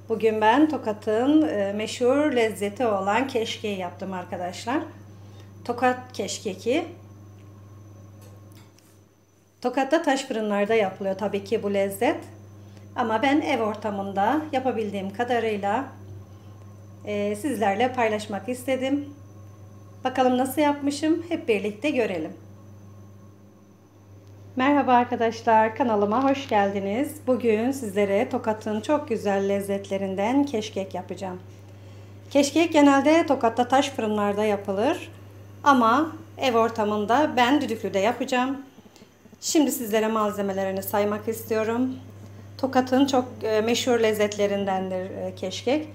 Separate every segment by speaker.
Speaker 1: Bugün ben Tokat'ın meşhur lezzeti olan keşkeği yaptım arkadaşlar. Tokat keşkeki. Tokat'ta taş fırınlarda yapılıyor tabii ki bu lezzet. Ama ben ev ortamında yapabildiğim kadarıyla sizlerle paylaşmak istedim. Bakalım nasıl yapmışım, hep birlikte görelim. Merhaba arkadaşlar, kanalıma hoş geldiniz. Bugün sizlere Tokat'ın çok güzel lezzetlerinden keşkek yapacağım. Keşkek genelde Tokat'ta taş fırınlarda yapılır. Ama ev ortamında ben düdüklüde yapacağım. Şimdi sizlere malzemelerini saymak istiyorum. Tokat'ın çok meşhur lezzetlerindendir keşkek.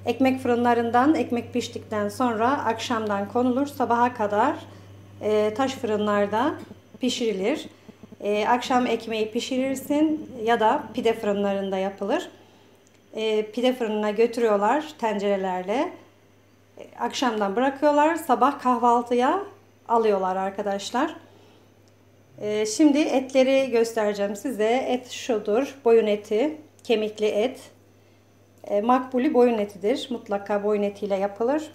Speaker 1: Ekmek fırınlarından ekmek piştikten sonra akşamdan konulur. Sabaha kadar taş fırınlarda pişirilir. Akşam ekmeği pişirirsin ya da pide fırınlarında yapılır. Pide fırınına götürüyorlar tencerelerle. Akşamdan bırakıyorlar. Sabah kahvaltıya alıyorlar arkadaşlar. Şimdi etleri göstereceğim size. Et şudur. Boyun eti. Kemikli et. Makbuli boyun etidir. Mutlaka boyun etiyle yapılır.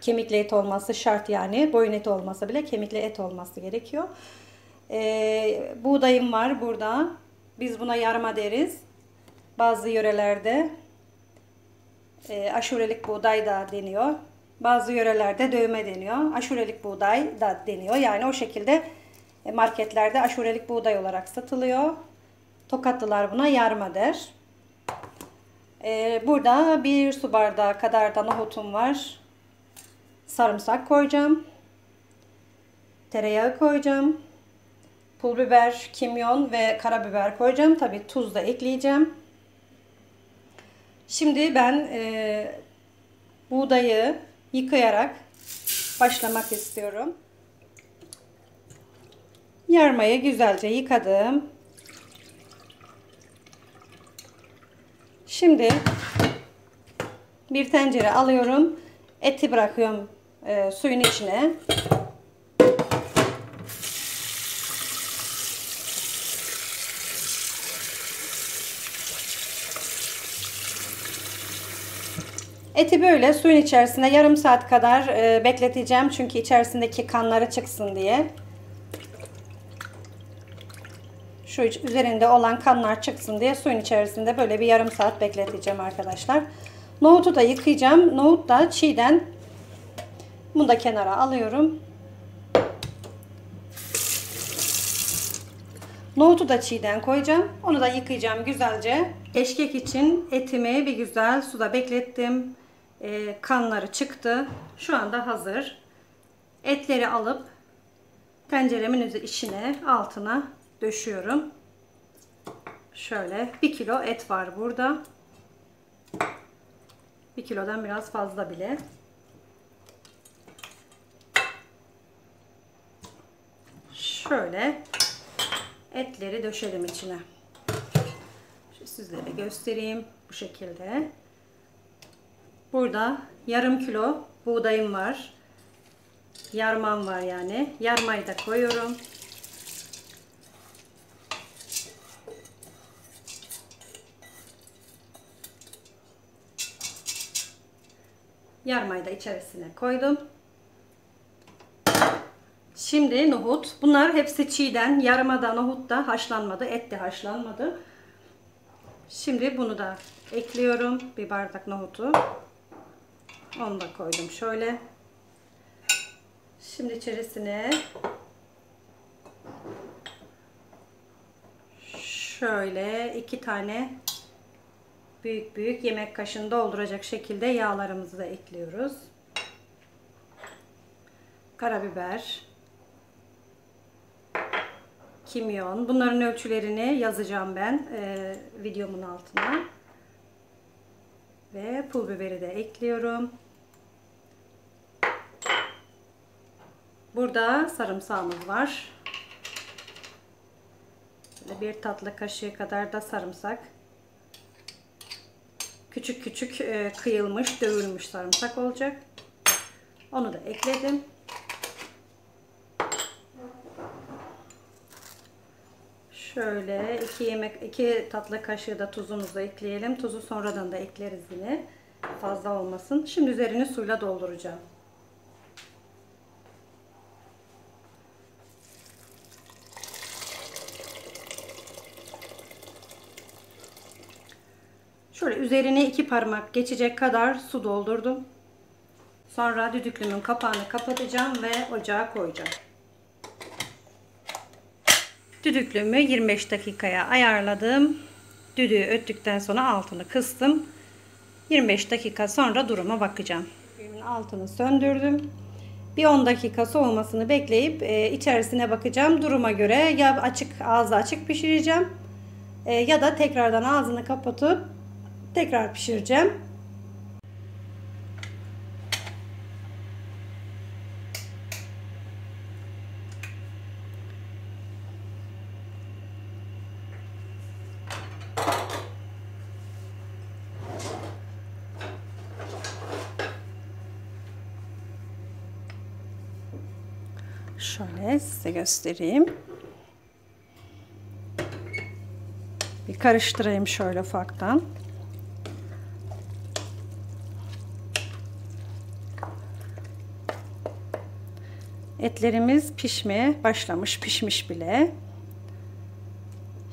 Speaker 1: Kemikli et olması şart yani. Boyun eti olmasa bile kemikli et olması gerekiyor. Buğdayım var burada. Biz buna yarma deriz. Bazı yörelerde aşurelik buğday da deniyor. Bazı yörelerde dövme deniyor. Aşurelik buğday da deniyor. Yani o şekilde marketlerde aşurelik buğday olarak satılıyor. Tokatlılar buna yarma der. Burada bir su bardağı kadar da nohutum var. Sarımsak koyacağım. Tereyağı koyacağım. Pul biber, kimyon ve karabiber koyacağım. Tabii tuz da ekleyeceğim. Şimdi ben buğdayı yıkayarak başlamak istiyorum. Yarmayı güzelce yıkadım. Şimdi bir tencere alıyorum. Eti bırakıyorum suyun içine. Eti böyle suyun içerisinde yarım saat kadar bekleteceğim. Çünkü içerisindeki kanları çıksın diye. Şu üzerinde olan kanlar çıksın diye suyun içerisinde böyle bir yarım saat bekleteceğim arkadaşlar. Nohutu da yıkayacağım. Nohut da çiğden. Bunu da kenara alıyorum. Nohutu da çiğden koyacağım. Onu da yıkayacağım güzelce. Keşkek için etimi bir güzel suda beklettim. Kanları çıktı. Şu anda hazır. Etleri alıp tenceremin içine altına döşüyorum. Şöyle 1 kilo et var burada. 1 kilodan biraz fazla bile. Şöyle etleri döşelim içine. Şimdi sizlere göstereyim bu şekilde. Burada yarım kilo buğdayım var. Yarmam var yani. Yarmayı da koyuyorum. Yarmayı da içerisine koydum. Şimdi nohut. Bunlar hepsi çiğden. Yarma da nohut da haşlanmadı. Et de haşlanmadı. Şimdi bunu da ekliyorum. Bir bardak nohutu. Onu da koydum şöyle. Şimdi içerisine şöyle 2 tane büyük büyük yemek kaşığını dolduracak şekilde yağlarımızı da ekliyoruz. Karabiber, kimyon. Bunların ölçülerini yazacağım ben videomun altına. Ve pul biberi de ekliyorum. Burada sarımsağımız var. Böyle 1 tatlı kaşığı kadar da sarımsak. Küçük küçük kıyılmış, dövülmüş sarımsak olacak. Onu da ekledim. Şöyle 2 tatlı kaşığı da tuzumuzu ekleyelim. Tuzu sonradan da ekleriz yine. Fazla olmasın. Şimdi üzerini suyla dolduracağım. Şöyle üzerine 2 parmak geçecek kadar su doldurdum. Sonra düdüklümün kapağını kapatacağım ve ocağa koyacağım. Düdüklümü 25 dakikaya ayarladım. Düdüğü öttükten sonra altını kıstım. 25 dakika sonra duruma bakacağım. Altını söndürdüm. Bir 10 dakika soğumasını bekleyip içerisine bakacağım. Duruma göre ya ağzı açık pişireceğim ya da tekrardan ağzını kapatıp tekrar pişireceğim. Şöyle size göstereyim. Bir karıştırayım şöyle ufaktan. Etlerimiz pişmeye başlamış, pişmiş bile.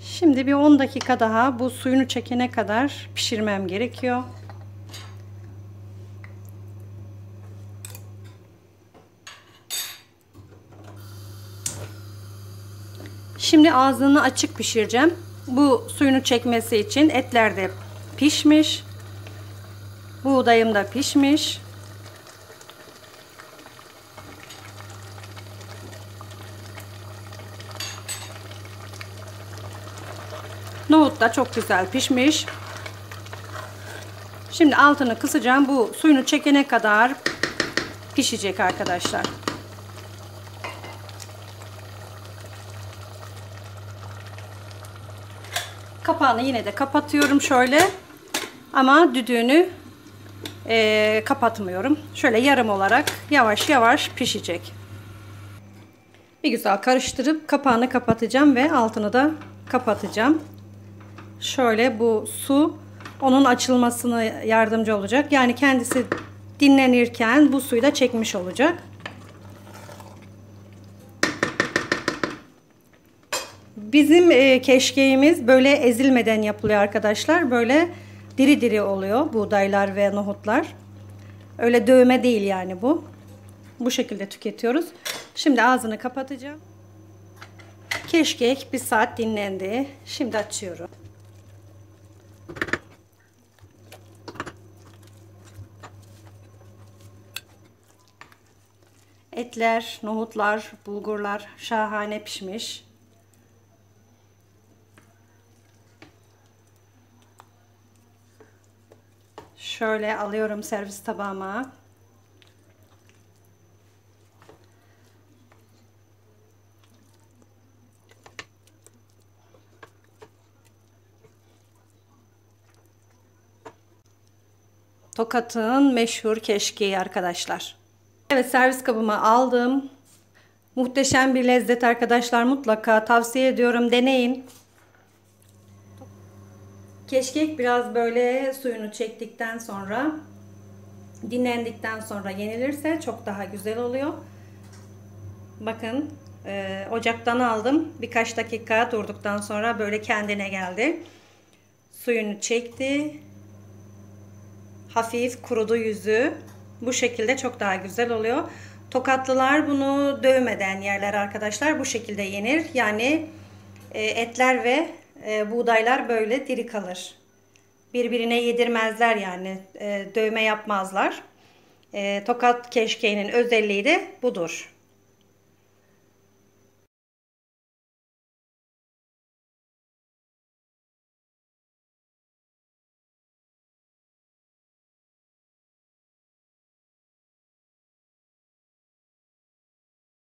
Speaker 1: Şimdi bir 10 dakika daha bu suyunu çekene kadar pişirmem gerekiyor. Şimdi ağzını açık pişireceğim. Bu suyunu çekmesi için etler de pişmiş. Buğdayım da pişmiş. Nohut da çok güzel pişmiş. Şimdi altını kısacağım. Bu suyunu çekene kadar pişecek arkadaşlar. Kapağını yine de kapatıyorum şöyle. Ama düdüğünü kapatmıyorum. Şöyle yarım olarak yavaş yavaş pişecek. Bir güzel karıştırıp kapağını kapatacağım ve altını da kapatacağım. Şöyle bu su onun açılmasına yardımcı olacak. Yani kendisi dinlenirken bu suyu da çekmiş olacak. Bizim keşkeğimiz böyle ezilmeden yapılıyor arkadaşlar. Böyle diri diri oluyor buğdaylar ve nohutlar. Öyle dövme değil yani bu. Bu şekilde tüketiyoruz. Şimdi ağzını kapatacağım. Keşkek 1 saat dinlendi. Şimdi açıyorum. Etler, nohutlar, bulgurlar şahane pişmiş. Şöyle alıyorum servis tabağıma. Tokat'ın meşhur keşkeği arkadaşlar. Evet, servis kabıma aldım. Muhteşem bir lezzet arkadaşlar, mutlaka tavsiye ediyorum, deneyin. Keşkek biraz böyle suyunu çektikten sonra, dinlendikten sonra yenilirse çok daha güzel oluyor. Bakın ocaktan aldım. Birkaç dakika durduktan sonra böyle kendine geldi. Suyunu çekti. Hafif kurudu yüzü. Bu şekilde çok daha güzel oluyor. Tokatlılar bunu dövmeden yerler arkadaşlar. Bu şekilde yenir. Yani etler ve buğdaylar böyle diri kalır. Birbirine yedirmezler yani. Dövme yapmazlar. Tokat keşkeğinin özelliği de budur.